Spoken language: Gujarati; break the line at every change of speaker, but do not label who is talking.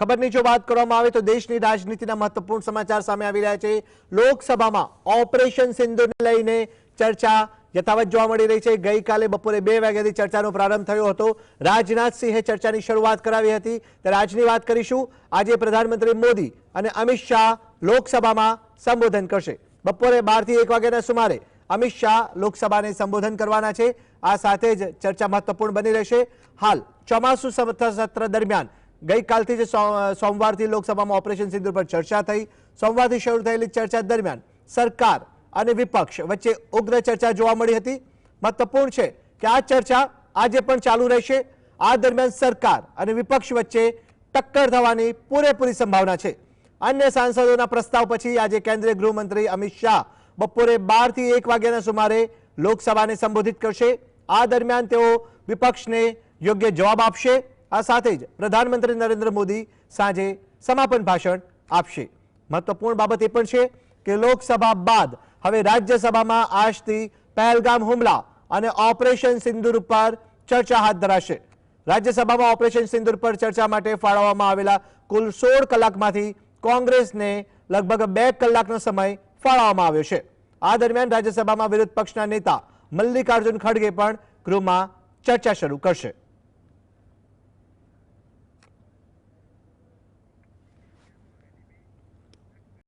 ખબરની જો વાત કરવામાં આવે તો દેશની રાજનીતિના મહત્વપૂર્ણ સમાચાર સામે આવી રહ્યા છે। લોકસભામાં ઓપરેશન સિંદૂરને લઈને ચર્ચા યથાવત જોવા મળી રહી છે। ગઈકાલે બપોરે 2 વાગ્યાથી ચર્ચાનો પ્રારંભ થયો હતો। રાજનાથ સિંહે ચર્ચાની શરૂઆત કરાવી હતી। ત્યારે આજની વાત કરીશું। આજે પ્રધાનમંત્રી મોદી અને અમિત શાહ લોકસભામાં સંબોધન કરશે। બપોરે 12 થી 1 વાગ્યાના સુમારે અમિત શાહ લોકસભાને સંબોધન કરવાના છે। આ સાથે જ ચર્ચા મહત્વપૂર્ણ બની રહેશે। હાલ ચોમાસુ સત્ર દરમિયાન ગઈકાલથી જ સોમવારથી લોકસભામાં ઓપરેશન સિંદૂર પર ચર્ચા થઈ। સોમવારથી શરૂ થયેલી ચર્ચા દરમિયાન સરકાર અને વિપક્ષ વચ્ચે ઉગ્ર ચર્ચા જોવા મળી હતી। મહત્વપૂર્ણ છે કે આ ચર્ચા આજે પણ ચાલુ રહેશે। આ દરમિયાન સરકાર અને વિપક્ષ વચ્ચે ટક્કર થવાની પૂરેપૂરી સંભાવના છે। अन्य सांसदों प्रस्ताव पछी आज केंद्रीय गृहमंत्री अमित शाह बपोरे 12 થી 1 वाग्याना सुमारे लोकसभा ने संबोधित करशे। आ दरमियान तेओ विपक्ष ने योग्य जवाब आपशे। आ साथे ज प्रधानमंत्री नरेंद्र मोदी सांजे समापन भाषण आपशे। महत्वपूर्ण बाबत ए पण छे के लोकसभा बाद हवे राज्यसभामां आजथी पहलगाम हुमला अने ऑपरेशन सिंदूर पर चर्चा हाथ धराशे। राज्यसभामां ऑपरेशन सिंदूर पर चर्चा माटे फाळववामां आवेला कुल 16 कलाकमांथी कांग्रेस ने लगभग 2 कलाकनो समय फाळववामां आव्यो छे। आ दरमियान राज्यसभामां विरोध पक्षना नेता मल्लिकार्जुन खड़गे पण गृहमां चर्चा शरू करशे।